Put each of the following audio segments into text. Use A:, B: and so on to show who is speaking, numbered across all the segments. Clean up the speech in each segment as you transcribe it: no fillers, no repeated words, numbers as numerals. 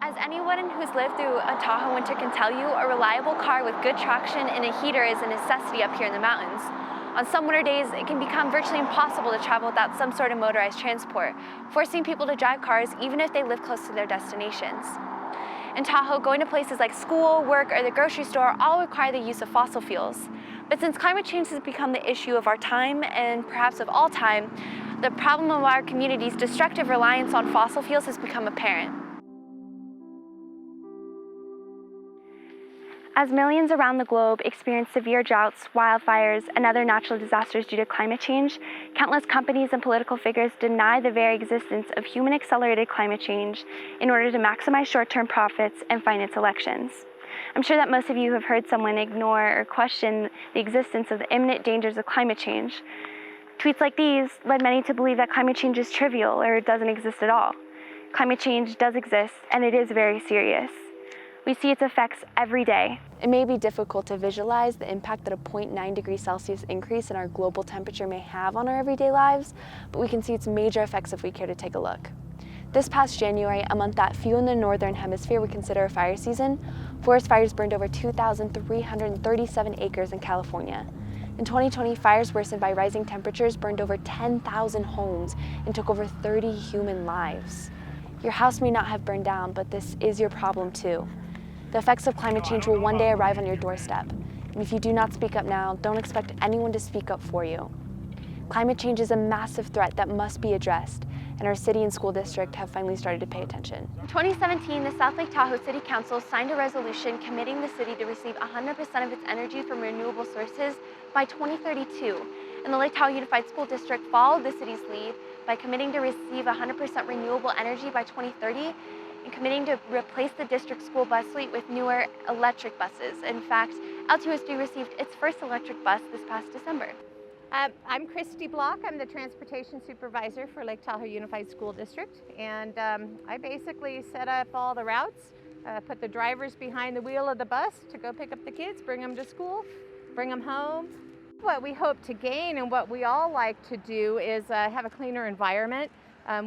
A: As anyone who's lived through a Tahoe winter can tell you, a reliable car with good traction and a heater is a necessity up here in the mountains. On some winter days, it can become virtually impossible to travel without some sort of motorized transport, forcing people to drive cars even if they live close to their destinations. In Tahoe, going to places like school, work, or the grocery store all require the use of fossil fuels. But since climate change has become the issue of our time, and perhaps of all time, the problem of our community's destructive reliance on fossil fuels has become apparent. As millions around the globe experience severe droughts, wildfires, and other natural disasters due to climate change, countless companies and political figures deny the very existence of human-accelerated climate change in order to maximize short-term profits and finance elections. I'm sure that most of you have heard someone ignore or question the existence of the imminent dangers of climate change. Tweets like these led many to believe that climate change is trivial or doesn't exist at all. Climate change does exist, and it is very serious. We see its effects every day. It may be difficult to visualize the impact that a 0.9 degrees Celsius increase in our global temperature may have on our everyday lives, but we can see its major effects if we care to take a look. This past January, a month that few in the northern hemisphere would consider a fire season, forest fires burned over 2,337 acres in California. In 2020, fires worsened by rising temperatures burned over 10,000 homes and took over 30 human lives. Your house may not have burned down, but this is your problem too. The effects of climate change will one day arrive on your doorstep. And if you do not speak up now, don't expect anyone to speak up for you. Climate change is a massive threat that must be addressed, and our city and school district have finally started to pay attention. In 2017, the South Lake Tahoe City Council signed a resolution committing the city to receive 100% of its energy from renewable sources by 2032. And the Lake Tahoe Unified School District followed the city's lead by committing to receive 100% renewable energy by 2030 and committing to replace the district school bus fleet with newer electric buses. In fact, LTUSD received its first electric bus this past December.
B: I'm Christy Blach. I'm the transportation supervisor for Lake Tahoe Unified School District, and I basically set up all the routes, put the drivers behind the wheel of the bus to go pick up the kids, bring them to school, bring them home. What we hope to gain and what we all like to do is have a cleaner environment.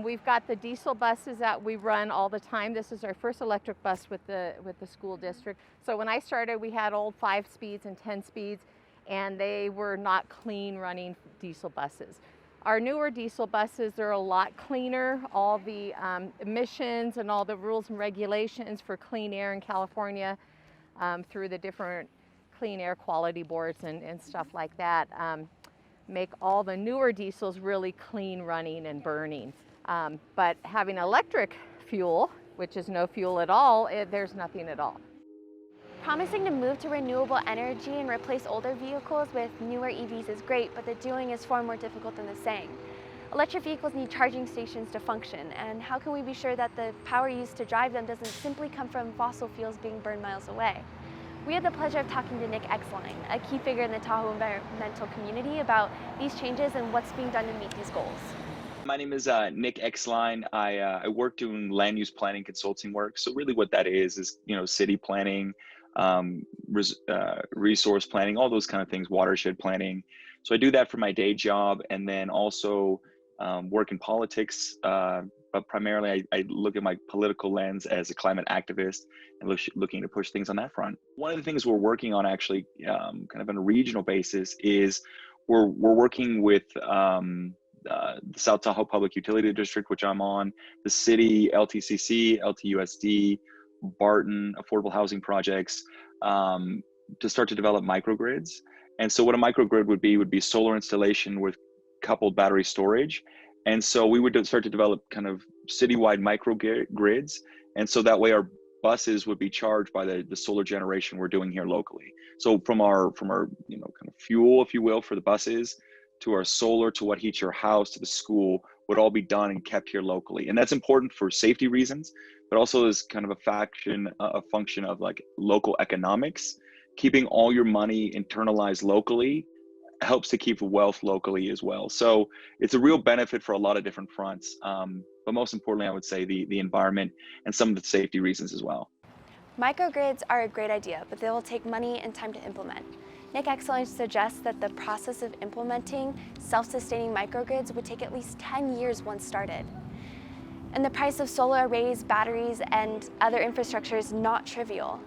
B: We've got the diesel buses that we run all the time. This is our first electric bus with the school district. So when I started, we had old 5 speeds and 10 speeds, and they were not clean running diesel buses. Our newer diesel buses are a lot cleaner. All the emissions and all the rules and regulations for clean air in California through the different clean air quality boards and stuff like that make all the newer diesels really clean running and burning. But having electric fuel, which is no fuel at all, there's nothing at all.
A: Promising to move to renewable energy and replace older vehicles with newer EVs is great, but the doing is far more difficult than the saying. Electric vehicles need charging stations to function, and how can we be sure that the power used to drive them doesn't simply come from fossil fuels being burned miles away? We had the pleasure of talking to Exline, a key figure in the Tahoe environmental community, about these changes and what's being done to meet these goals.
C: My name is Exline. I work doing land use planning consulting work. So really what that is city planning, resource planning, all those kind of things, watershed planning. So I do that for my day job, and then also work in politics. But primarily I look at my political lens as a climate activist and looking to push things on that front. One of the things we're working on actually kind of on a regional basis is we're working with the South Tahoe Public Utility District, which I'm on, the city, LTCC, LTUSD, Barton, affordable housing projects, to start to develop microgrids. And so what a microgrid would be solar installation with coupled battery storage. And so we would start to develop kind of citywide microgrids. And so that way our buses would be charged by the solar generation we're doing here locally. So from our kind of fuel, if you will, for the buses, to our solar, to what heats your house, to the school, would all be done and kept here locally. And that's important for safety reasons, but also as kind of a function of like local economics. Keeping all your money internalized locally helps to keep wealth locally as well. So it's a real benefit for a lot of different fronts. But most importantly, I would say the environment and some of the safety reasons as well.
A: Microgrids are a great idea, but they will take money and time to implement. Exline suggests that the process of implementing self-sustaining microgrids would take at least 10 years once started. And the price of solar arrays, batteries, and other infrastructure is not trivial.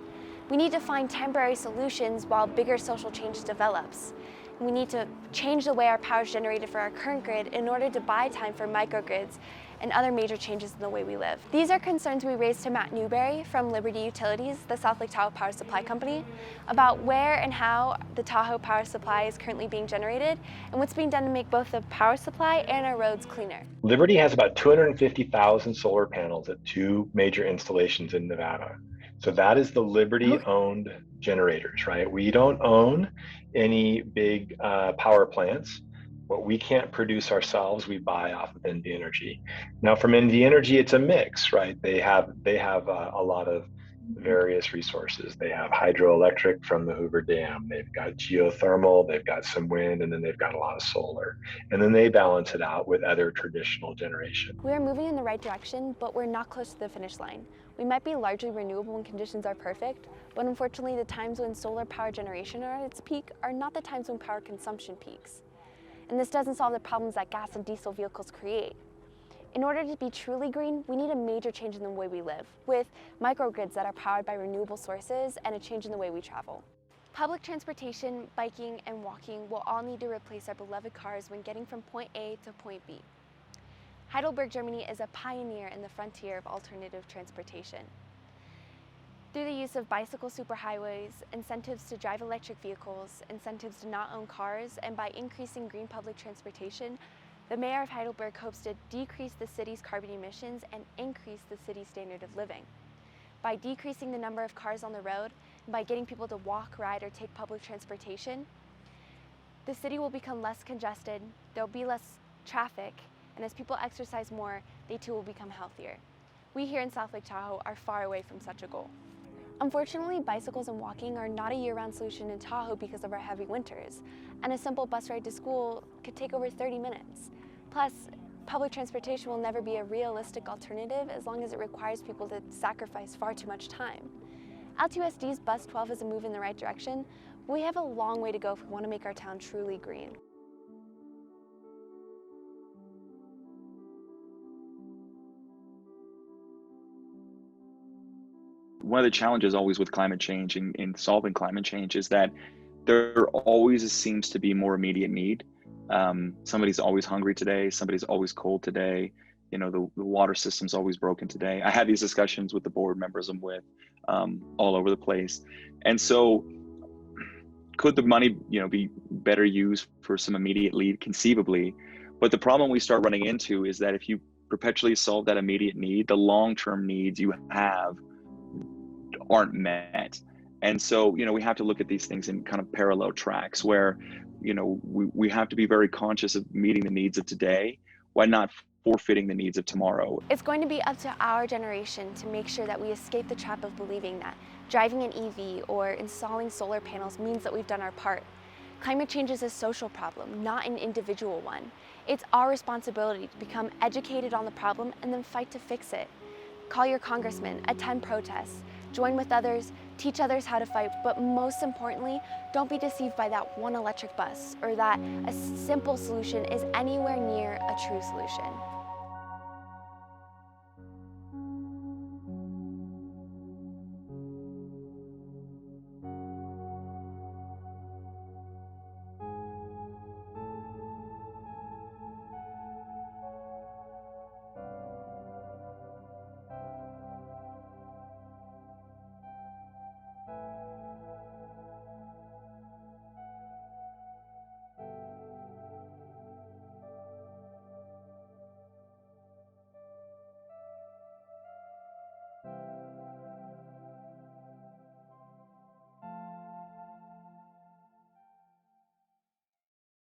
A: We need to find temporary solutions while bigger social change develops. We need to change the way our power is generated for our current grid in order to buy time for microgrids and other major changes in the way we live. These are concerns we raised to Matt Newberry from Liberty Utilities, the South Lake Tahoe Power Supply Company, about where and how the Tahoe power supply is currently being generated and what's being done to make both the power supply and our roads cleaner.
D: Liberty has about 250,000 solar panels at 2 major installations in Nevada. So that is the Liberty-owned generators, right? We don't own any big power plants. What we can't produce ourselves, we buy off of NV Energy. Now, from NV Energy, it's a mix, right? They have a lot of various resources. They have hydroelectric from the Hoover Dam. They've got geothermal. They've got some wind, and then they've got a lot of solar. And then they balance it out with other traditional generation.
A: We are moving in the right direction, but we're not close to the finish line. We might be largely renewable when conditions are perfect, but unfortunately, the times when solar power generation are at its peak are not the times when power consumption peaks. And this doesn't solve the problems that gas and diesel vehicles create. In order to be truly green, we need a major change in the way we live, with microgrids that are powered by renewable sources and a change in the way we travel. Public transportation, biking, and walking will all need to replace our beloved cars when getting from point A to point B. Heidelberg, Germany is a pioneer in the frontier of alternative transportation. Through the use of bicycle superhighways, incentives to drive electric vehicles, incentives to not own cars, and by increasing green public transportation, the mayor of Heidelberg hopes to decrease the city's carbon emissions and increase the city's standard of living. By decreasing the number of cars on the road, and by getting people to walk, ride, or take public transportation, the city will become less congested, there'll be less traffic, and as people exercise more, they too will become healthier. We here in South Lake Tahoe are far away from such a goal. Unfortunately, bicycles and walking are not a year-round solution in Tahoe because of our heavy winters, and a simple bus ride to school could take over 30 minutes. Plus, public transportation will never be a realistic alternative as long as it requires people to sacrifice far too much time. L2SD's Bus 12 is a move in the right direction, but we have a long way to go if we want to make our town truly green.
C: One of the challenges always with climate change and in solving climate change is that there always seems to be more immediate need. Somebody's always hungry today, somebody's always cold today, you know, the water system's always broken today. I had these discussions with the board members I'm with all over the place. And so could the money, you know, be better used for some immediate need? Conceivably. But the problem we start running into is that if you perpetually solve that immediate need, the long-term needs you have aren't met. And so, you know, we have to look at these things in kind of parallel tracks where, you know, we have to be very conscious of meeting the needs of today while not forfeiting the needs of tomorrow.
A: It's going to be up to our generation to make sure that we escape the trap of believing that driving an EV or installing solar panels means that we've done our part. Climate change is a social problem, not an individual one. It's our responsibility to become educated on the problem and then fight to fix it. Call your congressman, attend protests, join with others, teach others how to fight, but most importantly, don't be deceived by that one electric bus or that a simple solution is anywhere near a true solution.